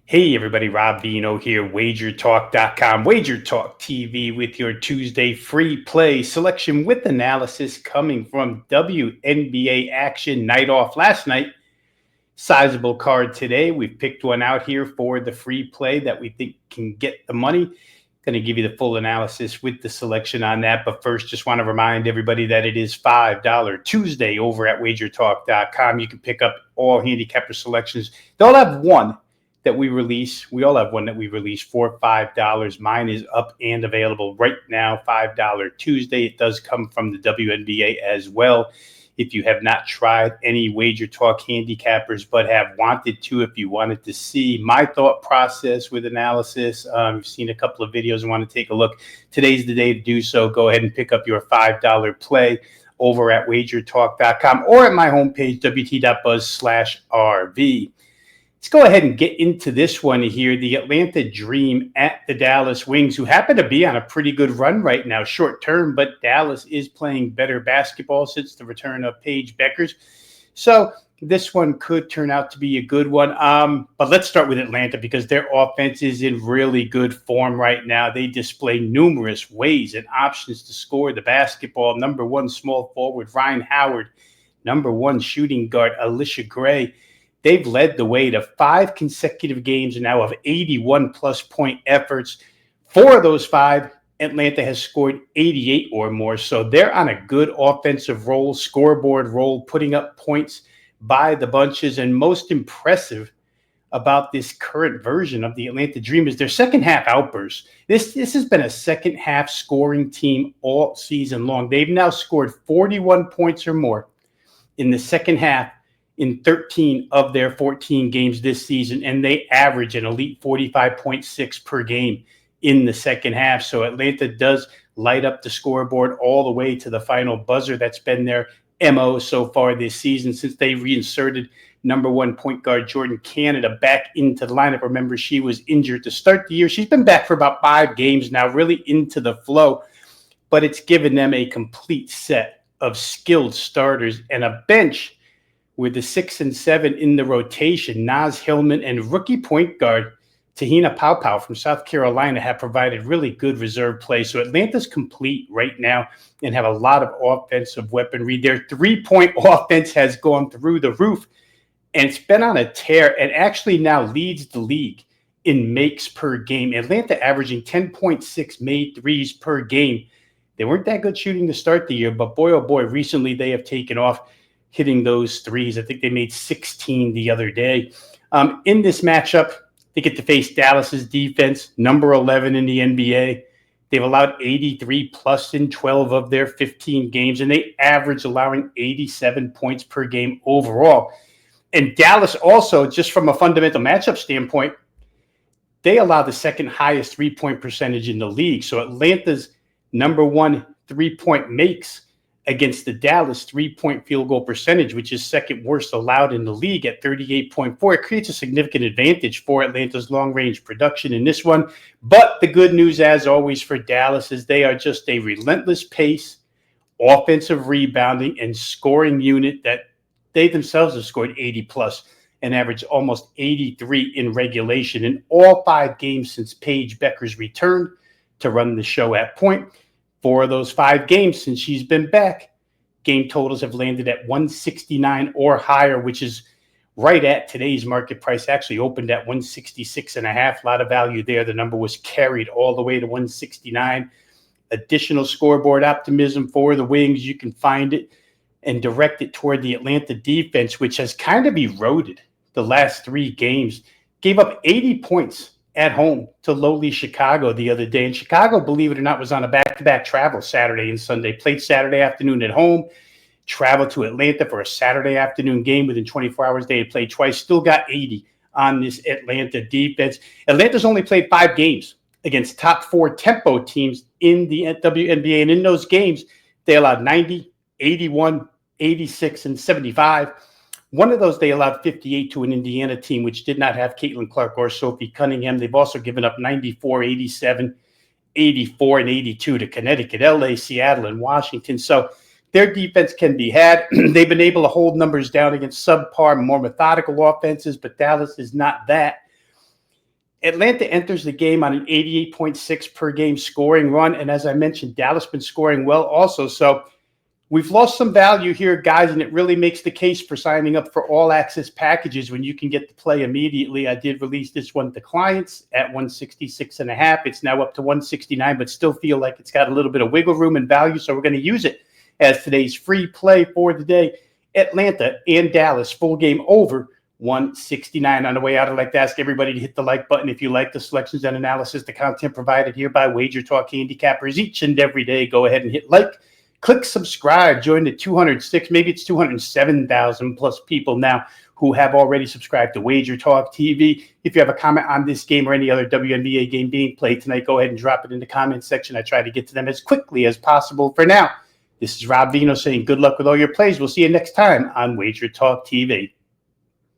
Hey everybody, Rob Vino here, wagertalk.com, Wager Talk TV with your Tuesday free play selection with analysis coming from WNBA action night off last night. Sizable card today. We've picked one out here for the free play that we think can get the money. Going to give you the full analysis with the selection on that. But first, just want to remind everybody that it is $5 Tuesday over at wagertalk.com. You can pick up all handicapper selections. They'll have one that we release. We all have one that we release for $5. Mine is up and available right now, $5 Tuesday. It does come from the WNBA as well. If you have not tried any Wager Talk handicappers but have wanted to, if you wanted to see my thought process with analysis, you've seen a couple of videos and want to take a look, today's the day to do so. Go ahead and pick up your $5 play over at wagertalk.com or at my homepage, wt.buzz/RV. Let's go ahead and get into this one here. The Atlanta Dream at the Dallas Wings, who happen to be on a pretty good run right now, short term, but Dallas is playing better basketball since the return of Paige Bueckers. So this one could turn out to be a good one. But let's start with Atlanta because their offense is in really good form right now. They display numerous ways and options to score the basketball. Number one small forward, Ryan Howard. Number one shooting guard, Alicia Gray. They've led the way to 5 consecutive games now of 81-plus point efforts. 4 of those 5, Atlanta has scored 88 or more. So they're on a good offensive roll, scoreboard roll, putting up points by the bunches. And most impressive about this current version of the Atlanta Dream is their second-half outbursts. This has been a second-half scoring team all season long. They've now scored 41 points or more in the second half in 13 of their 14 games this season, and they average an elite 45.6 per game in the second half. So Atlanta does light up the scoreboard all the way to the final buzzer. That's been their MO so far this season since they reinserted number one point guard Jordan Canada back into the lineup. Remember, she was injured to start the year. She's been back for about 5 games now, really into the flow, but it's given them a complete set of skilled starters and a bench with the 6 and 7 in the rotation. Naz Hillman and rookie point guard Tahina Paupau from South Carolina have provided really good reserve play. So Atlanta's complete right now and have a lot of offensive weaponry. Their three-point offense has gone through the roof, and it's been on a tear and actually now leads the league in makes per game. Atlanta averaging 10.6 made threes per game. They weren't that good shooting to start the year, but boy, oh boy, recently they have taken off hitting those threes. I think they made 16 the other day. In this matchup, they get to face Dallas's defense, number 11 in the NBA. They've allowed 83 plus in 12 of their 15 games, and they average allowing 87 points per game overall. And Dallas also, just from a fundamental matchup standpoint, they allow the second highest three-point percentage in the league. So Atlanta's number one three-point makes against the Dallas three-point field goal percentage, which is second worst allowed in the league at 38.4. It creates a significant advantage for Atlanta's long-range production in this one. But the good news, as always, for Dallas is they are just a relentless pace, offensive rebounding, and scoring unit that they themselves have scored 80-plus and averaged almost 83 in regulation in all 5 games since Paige Bueckers returned to run the show at point. 4 of those 5 games since she's been back, game totals have landed at 169 or higher, which is right at today's market price. Actually opened at 166.5. A lot of value there. The number was carried all the way to 169. Additional scoreboard optimism for the Wings. You can find it and direct it toward the Atlanta defense, which has kind of eroded the last 3 games. Gave up 80 points at home to lowly Chicago the other day. And Chicago, believe it or not, was on a back-to-back travel Saturday and Sunday. Played Saturday afternoon at home, traveled to Atlanta for a Saturday afternoon game. Within 24 hours, they had played twice. Still got 80 on this Atlanta defense. Atlanta's only played 5 games against top 4 tempo teams in the WNBA. And in those games, they allowed 90, 81, 86, and 75. One of those, they allowed 58 to an Indiana team, which did not have Caitlin Clark or Sophie Cunningham. They've also given up 94, 87, 84, and 82 to Connecticut, LA, Seattle, and Washington. So their defense can be had. They've been able to hold numbers down against subpar, more methodical offenses, but Dallas is not that. Atlanta enters the game on an 88.6 per game scoring run. And as I mentioned, Dallas been scoring well also. So we've lost some value here, guys, and it really makes the case for signing up for all access packages when you can get to play immediately. I did release this one to clients at 166.5. It's now up to 169, but still feel like it's got a little bit of wiggle room and value. So we're going to use it as today's free play for the day. Atlanta and Dallas, full game over 169. On the way out, I'd like to ask everybody to hit the like button if you like the selections and analysis, the content provided here by Wager Talk Handicappers each and every day. Go ahead and hit like, click subscribe, join the 206, maybe it's 207,000 plus people now who have already subscribed to Wager Talk TV. If you have a comment on this game or any other WNBA game being played tonight, go ahead and drop it in the comment section. I try to get to them as quickly as possible. For now, this is Rob Vino saying good luck with all your plays. We'll see you next time on Wager Talk TV.